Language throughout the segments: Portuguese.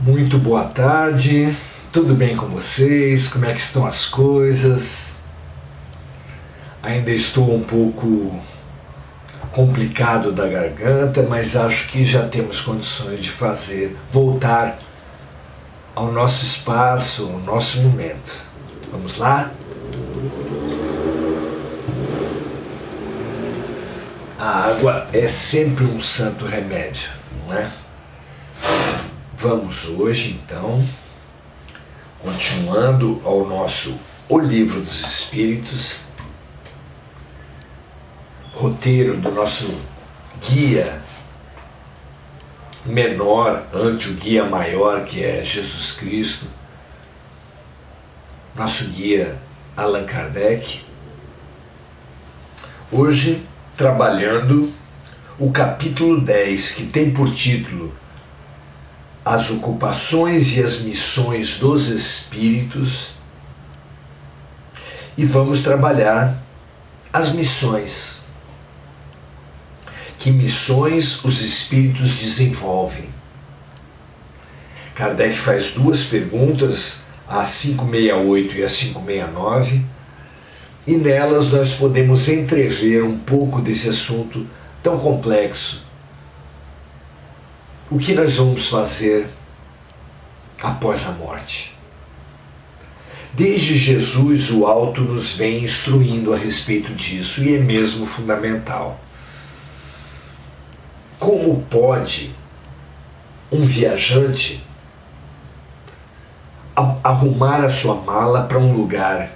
Muito boa tarde, tudo bem com vocês? Como é que estão as coisas? Ainda estou um pouco complicado da garganta, mas acho que já temos condições de voltar ao nosso espaço, ao nosso momento. Vamos lá? A água é sempre um santo remédio, não é? Vamos hoje, então, continuando ao nosso O Livro dos Espíritos, roteiro do nosso guia menor ante o guia maior, que é Jesus Cristo, nosso guia Allan Kardec. Hoje, trabalhando o capítulo 10, que tem por título As ocupações e as missões dos espíritos, e vamos trabalhar as missões. Que missões os espíritos desenvolvem? Kardec faz duas perguntas, a 568 e a 569, e nelas nós podemos entrever um pouco desse assunto tão complexo. O que nós vamos fazer após a morte? Desde Jesus, o alto nos vem instruindo a respeito disso, e é mesmo fundamental. Como pode um viajante arrumar a sua mala para um lugar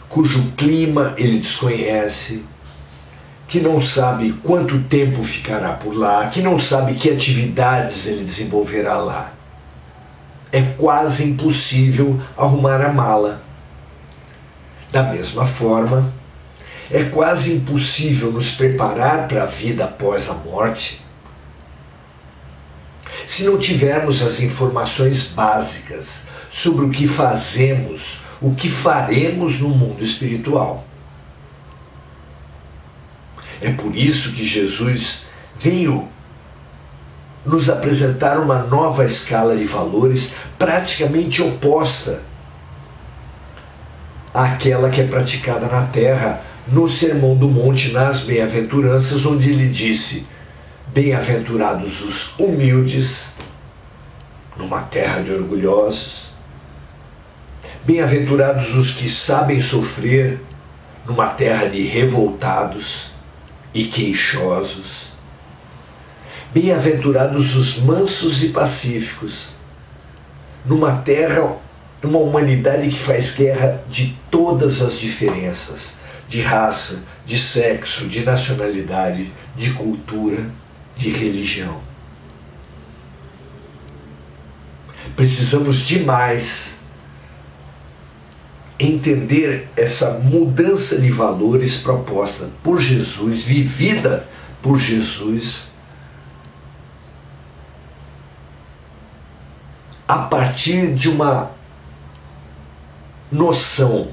cujo clima ele desconhece, que não sabe quanto tempo ficará por lá, que não sabe que atividades ele desenvolverá lá? É quase impossível arrumar a mala. Da mesma forma, é quase impossível nos preparar para a vida após a morte se não tivermos as informações básicas sobre o que fazemos, o que faremos no mundo espiritual. É por isso que Jesus veio nos apresentar uma nova escala de valores praticamente oposta àquela que é praticada na Terra no Sermão do Monte, nas Bem-aventuranças, onde ele disse: bem-aventurados os humildes, numa terra de orgulhosos, bem-aventurados os que sabem sofrer, numa terra de revoltados e queixosos, bem-aventurados os mansos e pacíficos, numa terra, numa humanidade que faz guerra de todas as diferenças, de raça, de sexo, de nacionalidade, de cultura, de religião. Precisamos demais entender essa mudança de valores proposta por Jesus, vivida por Jesus, a partir de uma noção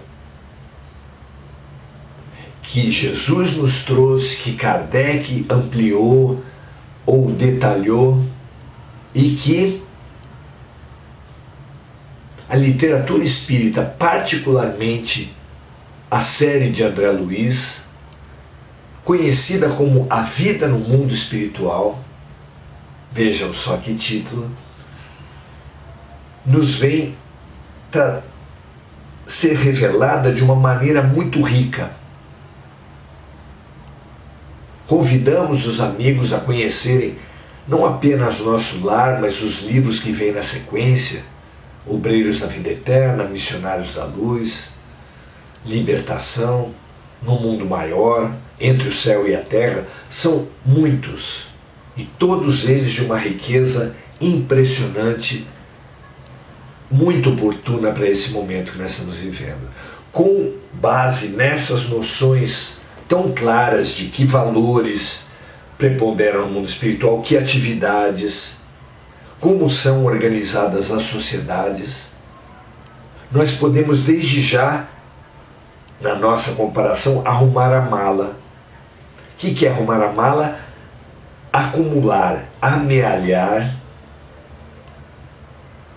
que Jesus nos trouxe, que Kardec ampliou ou detalhou, e que a literatura espírita, particularmente a série de André Luiz, conhecida como A Vida no Mundo Espiritual, vejam só que título, nos vem ser revelada de uma maneira muito rica. Convidamos os amigos a conhecerem não apenas nosso lar, mas os livros que vêm na sequência: Obreiros da Vida Eterna, Missionários da Luz, Libertação, No Mundo Maior, Entre o Céu e a Terra. São muitos, e todos eles de uma riqueza impressionante, muito oportuna para esse momento que nós estamos vivendo. Com base nessas noções tão claras de que valores preponderam no mundo espiritual, que atividades, como são organizadas as sociedades, nós podemos desde já, na nossa comparação, arrumar a mala. O que é arrumar a mala? Acumular, amealhar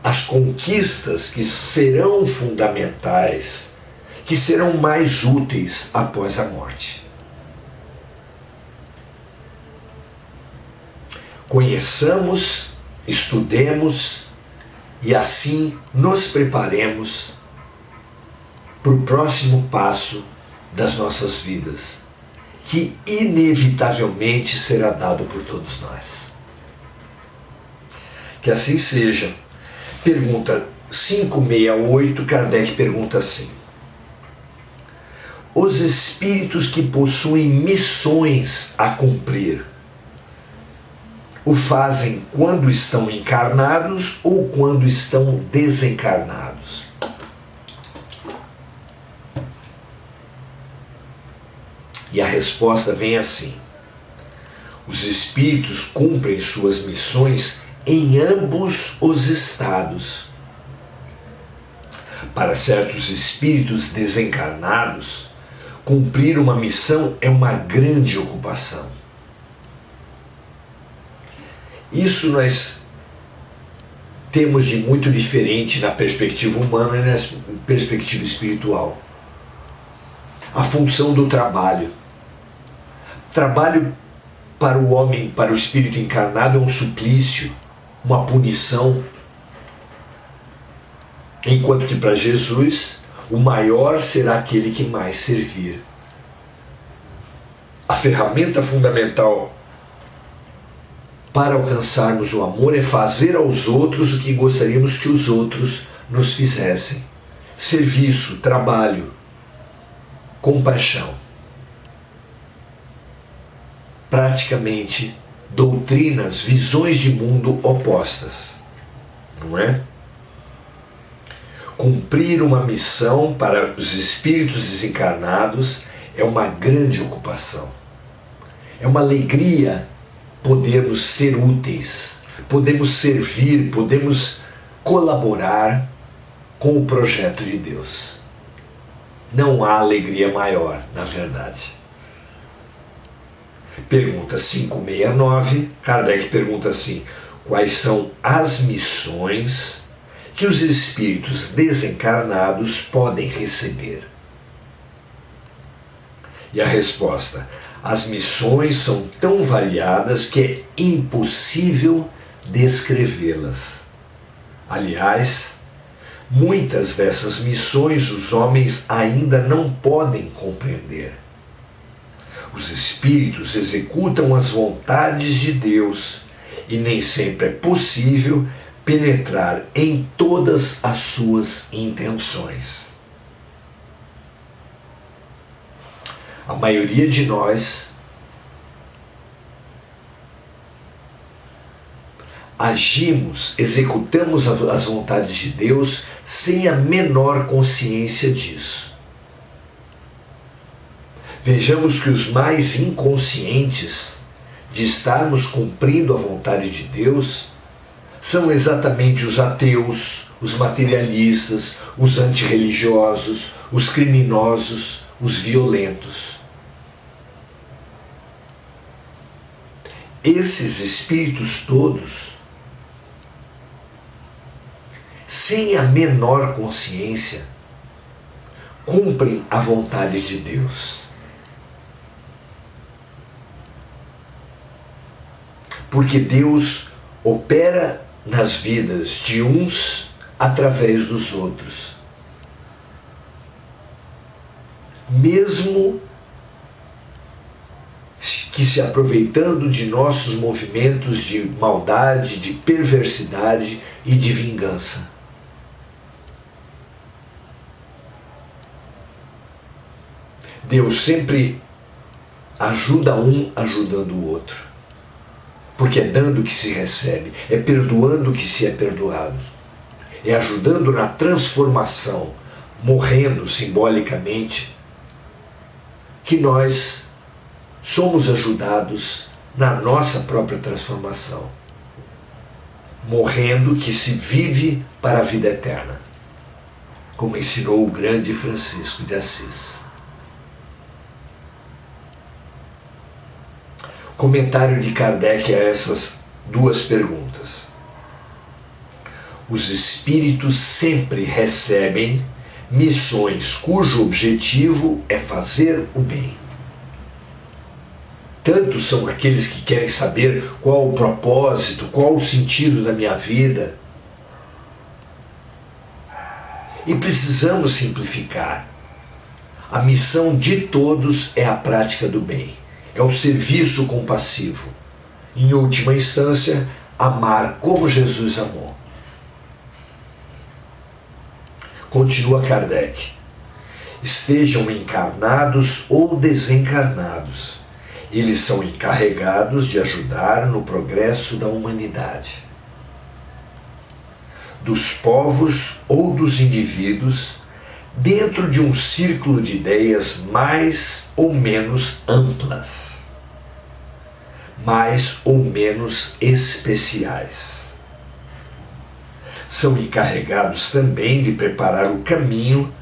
as conquistas que serão fundamentais, que serão mais úteis após a morte. Conheçamos, estudemos e assim nos preparemos para o próximo passo das nossas vidas, que inevitavelmente será dado por todos nós. Que assim seja. Pergunta 568, Kardec pergunta assim: os espíritos que possuem missões a cumprir, o fazem quando estão encarnados ou quando estão desencarnados? E a resposta vem assim: os espíritos cumprem suas missões em ambos os estados. Para certos espíritos desencarnados, cumprir uma missão é uma grande ocupação. Isso nós temos de muito diferente na perspectiva humana e na perspectiva espiritual. A função do trabalho. Trabalho para o homem, para o espírito encarnado, é um suplício, uma punição. Enquanto que para Jesus, o maior será aquele que mais servir. A ferramenta fundamental para alcançarmos o amor é fazer aos outros o que gostaríamos que os outros nos fizessem. Serviço, trabalho, compaixão. Praticamente doutrinas, visões de mundo opostas, não é? Cumprir uma missão para os espíritos desencarnados é uma grande ocupação. É uma alegria podermos ser úteis, podemos servir, podemos colaborar com o projeto de Deus. Não há alegria maior, na verdade. Pergunta 569, Kardec pergunta assim: quais são as missões que os espíritos desencarnados podem receber? E a resposta: as missões são tão variadas que é impossível descrevê-las. Aliás, muitas dessas missões os homens ainda não podem compreender. Os espíritos executam as vontades de Deus e nem sempre é possível penetrar em todas as suas intenções. A maioria de nós agimos, executamos as vontades de Deus sem a menor consciência disso. Vejamos que os mais inconscientes de estarmos cumprindo a vontade de Deus são exatamente os ateus, os materialistas, os antirreligiosos, os criminosos, os violentos. Esses espíritos todos, sem a menor consciência, cumprem a vontade de Deus. Porque Deus opera nas vidas de uns através dos outros. Mesmo que se aproveitando de nossos movimentos de maldade, de perversidade e de vingança. Deus sempre ajuda um ajudando o outro. Porque é dando que se recebe, é perdoando que se é perdoado, é ajudando na transformação, morrendo simbolicamente, que nós somos ajudados na nossa própria transformação, morrendo que se vive para a vida eterna, como ensinou o grande Francisco de Assis. Comentário de Kardec a essas duas perguntas. Os espíritos sempre recebem missões cujo objetivo é fazer o bem. Tantos são aqueles que querem saber qual o propósito, qual o sentido da minha vida. E precisamos simplificar. A missão de todos é a prática do bem, é o serviço compassivo. Em última instância, amar como Jesus amou. Continua Kardec. Estejam encarnados ou desencarnados, eles são encarregados de ajudar no progresso da humanidade. Dos povos ou dos indivíduos, dentro de um círculo de ideias mais ou menos amplas, mais ou menos especiais. São encarregados também de preparar o caminho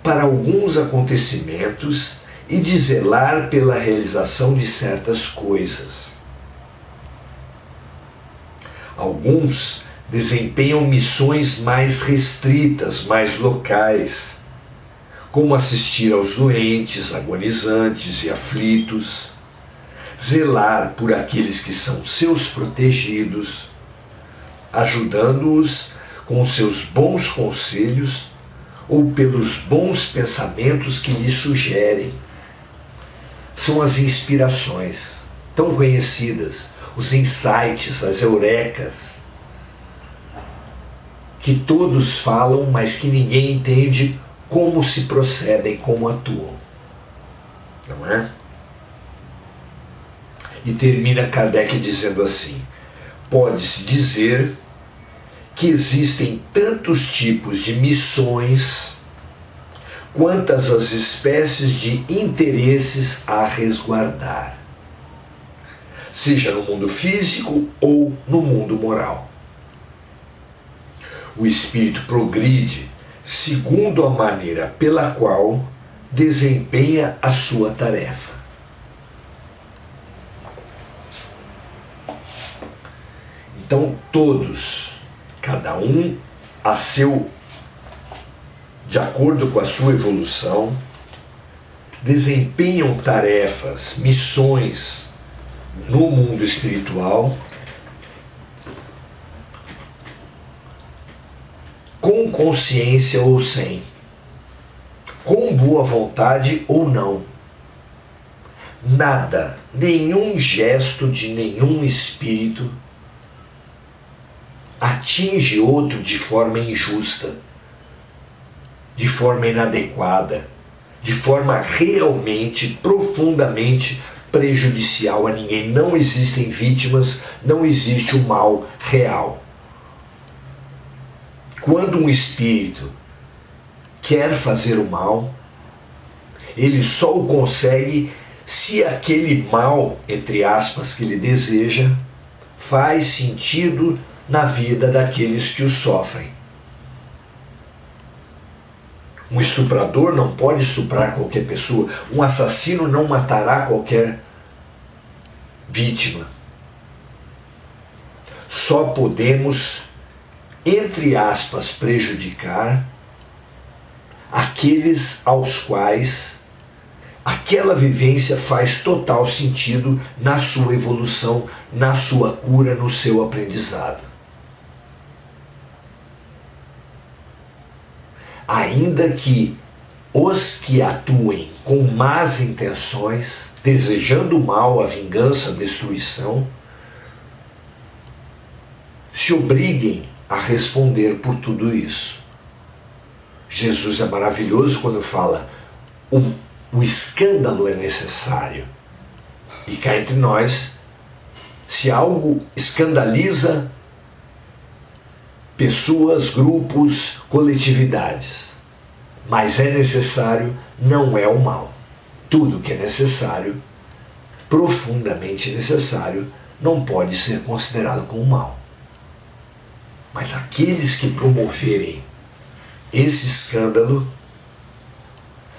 para alguns acontecimentos e de zelar pela realização de certas coisas. Alguns desempenham missões mais restritas, mais locais, como assistir aos doentes, agonizantes e aflitos, zelar por aqueles que são seus protegidos, ajudando-os com seus bons conselhos ou pelos bons pensamentos que lhes sugerem. São as inspirações, tão conhecidas, os insights, as eurecas, que todos falam, mas que ninguém entende como se procedem, como atuam. Não é? E termina Kardec dizendo assim: pode-se dizer que existem tantos tipos de missões quantas as espécies de interesses a resguardar, seja no mundo físico ou no mundo moral. O espírito progride segundo a maneira pela qual desempenha a sua tarefa. Então todos, cada um de acordo com a sua evolução, desempenham tarefas, missões no mundo espiritual com consciência ou sem, com boa vontade ou não. Nada, nenhum gesto de nenhum espírito atinge outro de forma injusta, de forma inadequada, de forma realmente, profundamente prejudicial a ninguém. Não existem vítimas, não existe o mal real. Quando um espírito quer fazer o mal, ele só o consegue se aquele mal, entre aspas, que ele deseja, faz sentido na vida daqueles que o sofrem. Um estuprador não pode estuprar qualquer pessoa. Um assassino não matará qualquer vítima. Só podemos, entre aspas, prejudicar aqueles aos quais aquela vivência faz total sentido na sua evolução, na sua cura, no seu aprendizado. Ainda que os que atuem com más intenções, desejando o mal, a vingança, a destruição, se obriguem a responder por tudo isso. Jesus é maravilhoso quando fala: o escândalo é necessário. E cá entre nós, se algo escandaliza pessoas, grupos, coletividades, mas é necessário, não é o mal. Tudo que é necessário, profundamente necessário, não pode ser considerado como mal. Mas aqueles que promoverem esse escândalo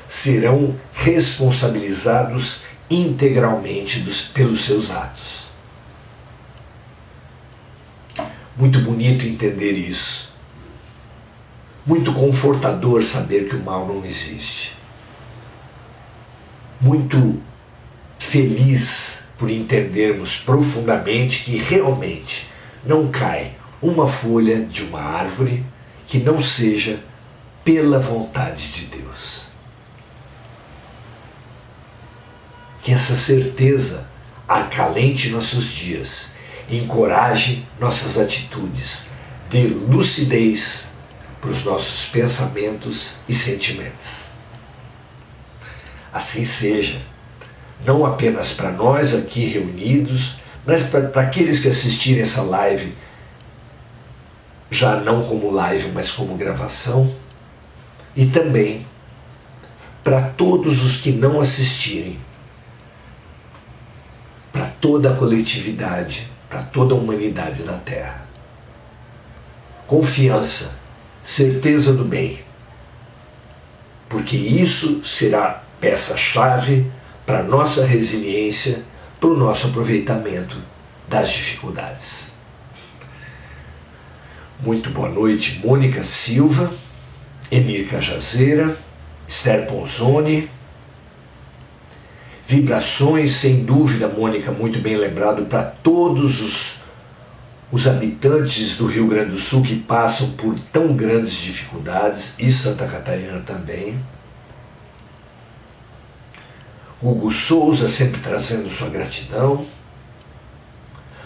serão responsabilizados integralmente pelos seus atos. Muito bonito entender isso. Muito confortador saber que o mal não existe. Muito feliz por entendermos profundamente que realmente não cai uma folha de uma árvore que não seja pela vontade de Deus. Que essa certeza acalente nossos dias, encoraje nossas atitudes, dê lucidez para os nossos pensamentos e sentimentos. Assim seja, não apenas para nós aqui reunidos, mas para aqueles que assistirem essa live, já não como live, mas como gravação, e também para todos os que não assistirem, para toda a coletividade, para toda a humanidade da Terra. Confiança, certeza do bem, porque isso será peça-chave para a nossa resiliência, para o nosso aproveitamento das dificuldades. Muito boa noite, Mônica Silva, Emir Cajazeira, Esther Ponzoni. Vibrações, sem dúvida, Mônica, muito bem lembrado, para todos os habitantes do Rio Grande do Sul que passam por tão grandes dificuldades, e Santa Catarina também. Hugo Souza sempre trazendo sua gratidão.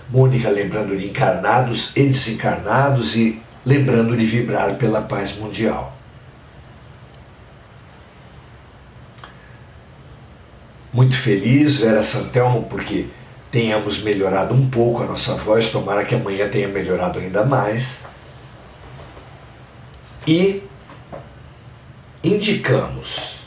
Mônica lembrando de encarnados e desencarnados e lembrando de vibrar pela paz mundial. Muito feliz, Vera Santelmo, porque tenhamos melhorado um pouco a nossa voz, tomara que amanhã tenha melhorado ainda mais. E indicamos,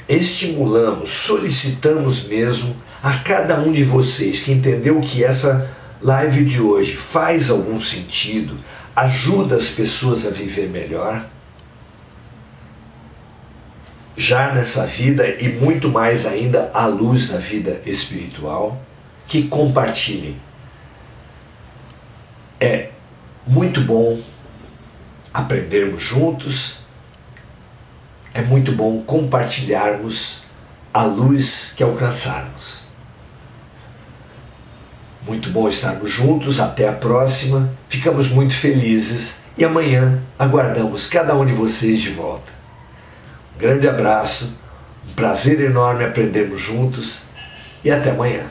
estimulamos, solicitamos mesmo a cada um de vocês que entendeu que essa live de hoje faz algum sentido, ajuda as pessoas a viver melhor, já nessa vida e muito mais ainda à luz da vida espiritual, que compartilhem. É muito bom aprendermos juntos, é muito bom compartilharmos a luz que alcançarmos. Muito bom estarmos juntos, até a próxima, ficamos muito felizes e amanhã aguardamos cada um de vocês de volta. Um grande abraço, um prazer enorme aprendermos juntos e até amanhã.